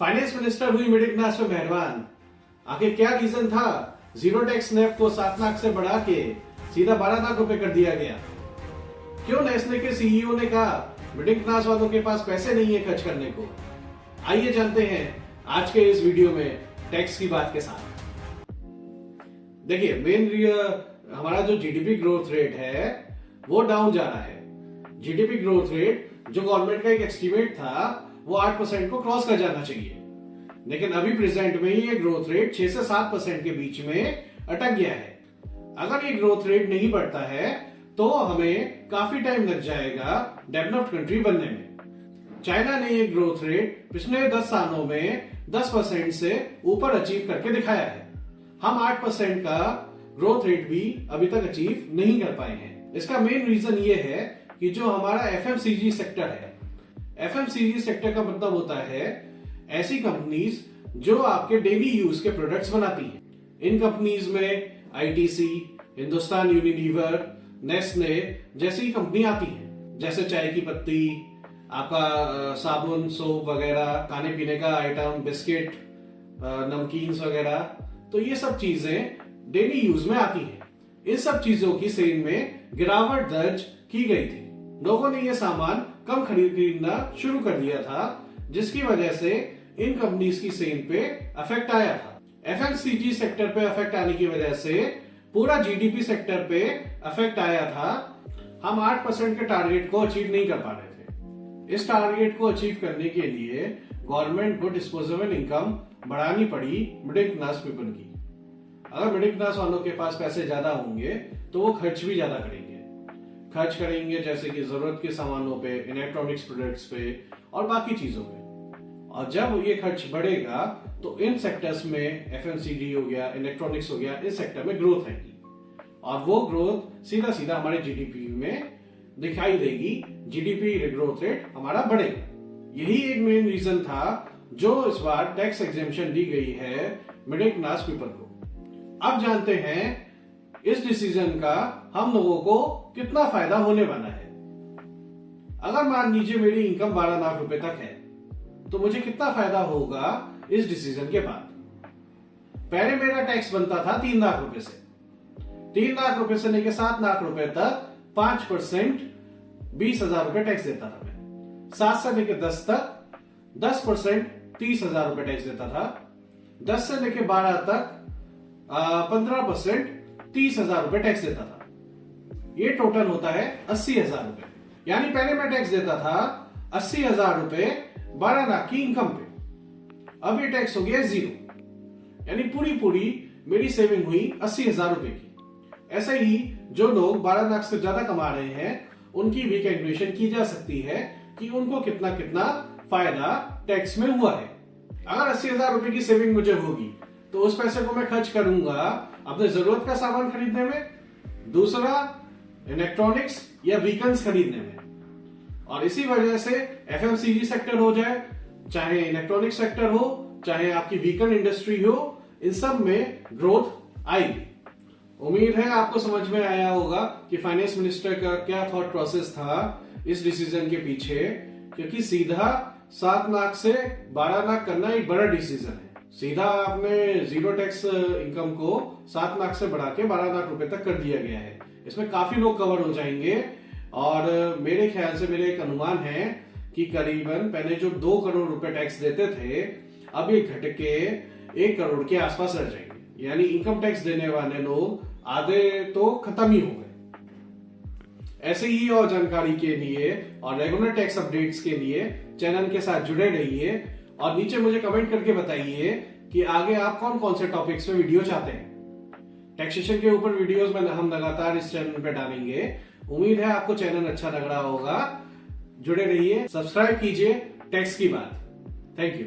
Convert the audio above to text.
Finance minister हुई middle class में मेहरबान। आखिर क्या रीजन था जीरो टैक्स स्नैप को 7 लाख से बढ़ा के सीधा 12 लाख रुपए कर दिया गया? क्यों नेस्ले के सीईओ ने कहा मिडिल क्लास वालों के पास पैसे नहीं है खर्च करने को? आइए जानते हैं आज के इस वीडियो में टैक्स की बात के साथ। देखिए, मेन हमारा जो जीडीपी ग्रोथ रेट है वो डाउन जा रहा है। जीडीपी ग्रोथ रेट जो गवर्नमेंट का एक एस्टीमेट था वो 8% को क्रॉस कर जाना चाहिए, लेकिन अभी प्रेजेंट में ये ग्रोथ रेट 6 से 7% के बीच में अटक गया है। अगर ये ग्रोथ रेट नहीं बढ़ता है तो हमें काफी टाइम लग जाएगा डेवलप्ड कंट्री बनने में। चाइना ने ये ग्रोथ रेट पिछले 10 सालों में 10% से ऊपर अचीव करके दिखाया है। हम 8% का ग्रोथ रेट भी अभी तक अचीव नहीं कर पाए हैं। इसका मेन रीजन ये है कि जो हमारा एफएमसीजी सेक्टर है, एफएमसीजी सेक्टर का मतलब होता है ऐसी कंपनीज जो आपके डेली यूज के प्रोडक्ट्स बनाती हैं। इन कंपनीज में आईटीसी, हिंदुस्तान यूनिलीवर, नेस्ले जैसी कंपनी आती हैं। जैसे चाय की पत्ती, आपका साबुन, सोप वगैरह, खाने पीने का आइटम, बिस्किट, नमकीन्स वगैरह, तो ये सब चीजें डेली यूज में आती हैं। इन सब चीजों की सेल में गिरावट दर्ज की गई थी। लोगों ने ये सामान कम खरीदना शुरू कर दिया था, जिसकी वजह से इन कंपनीज की सेल पे अफेक्ट आया था। एफएमसीजी सेक्टर पे अफेक्ट आने की वजह से पूरा जीडीपी सेक्टर पे अफेक्ट आया था। हम 8% के टारगेट को अचीव नहीं कर पा रहे थे। इस टारगेट को अचीव करने के लिए गवर्नमेंट को डिस्पोजेबल इनकम बढ़ानी पड़ी मिडिल क्लास पीपल की। अगर मिडिल क्लास वालों के पास पैसे ज्यादा होंगे तो वो खर्च भी ज्यादा करेंगे जैसे कि जरूरत के सामानों पे, इलेक्ट्रॉनिक्स प्रोडक्ट्स पे और बाकी चीजों पे। और जब ये खर्च बढ़ेगा तो इन सेक्टर्स में, एफएमसीजी हो गया, इलेक्ट्रॉनिक्स हो गया, इस सेक्टर में ग्रोथ आएगी और वो ग्रोथ सीधा सीधा हमारे जीडीपी में दिखाई देगी। जीडीपी ग्रोथ रेट हमारा बढ़ेगा। यही एक मेन रीजन था जो इस बार टैक्स एग्जेम्पशन दी गई है मिडिल क्लास पीपल को। अब जानते हैं इस डिसीजन का हम लोगों को कितना फायदा होने वाला है। अगर मान लीजिए मेरी इनकम 12 लाख रुपए तक है तो मुझे कितना फायदा होगा इस डिसीजन के बाद? पहले मेरा टैक्स बनता था 3 लाख रुपए से। 3 लाख रुपए से लेकर 7 लाख रुपए तक 5% 20,000 रुपए टैक्स देता था मैं। 7 से लेकर 10 तक 10% 30,000 रुपए टैक्स देता था। 10 से लेकर 12 तक 15% 30,000 रुपए टैक्स देता था। ये टोटल होता है 80,000 रुपए। यानी पहले मैं टैक्स देता था 80,000 रुपए 12 लाख की इनकम पे। अब ये टैक्स हो गया 0, यानी पूरी मेरी सेविंग हुई 80,000 रुपए की। ऐसे ही जो लोग 12 लाख से ज्यादा कमा रहे हैं उनकी भी कैलकुलेशन की जा सकती है कि उनको कितना कितना फायदा टैक्स में हुआ है। अगर 80,000 रुपए की सेविंग मुझे होगी तो उस पैसे को मैं खर्च करूंगा अपने जरूरत का सामान खरीदने में, दूसरा इलेक्ट्रॉनिक्स या व्हीकल्स खरीदने में। और इसी वजह से एफएमसीजी सेक्टर हो जाए, चाहे इलेक्ट्रॉनिक सेक्टर हो, चाहे आपकी व्हीकल इंडस्ट्री हो, इन सब में ग्रोथ आएगी। उम्मीद है आपको समझ में आया होगा कि फाइनेंस मिनिस्टर का क्या थॉट प्रोसेस था इस डिसीजन के पीछे, क्योंकि सीधा 7 लाख से 12 लाख करना एक बड़ा डिसीजन है। सीधा आपने जीरो टैक्स इनकम को 7 लाख से बढ़ा के 12 लाख रुपए तक कर दिया गया है। इसमें काफी लोग कवर हो जाएंगे और मेरे ख्याल से, मेरे एक अनुमान है कि करीबन पहले जो 2 करोड़ रुपए टैक्स देते थे अब ये घट के 1 करोड़ के आसपास रह जाएंगे। यानी इनकम टैक्स देने वाले लोग आधे तो खत्म ही हो गए। ऐसे ही और जानकारी के लिए और रेगुलर टैक्स अपडेट्स के लिए चैनल के साथ जुड़े रहिए और नीचे मुझे कमेंट करके बताइए कि आगे आप कौन कौन से टॉपिक्स में वीडियो चाहते हैं। टैक्सेशन के ऊपर वीडियोस में हम लगातार इस चैनल पे डालेंगे। उम्मीद है आपको चैनल अच्छा लग रहा होगा। जुड़े रहिए, सब्सक्राइब कीजिए टैक्स की बात। Thank you.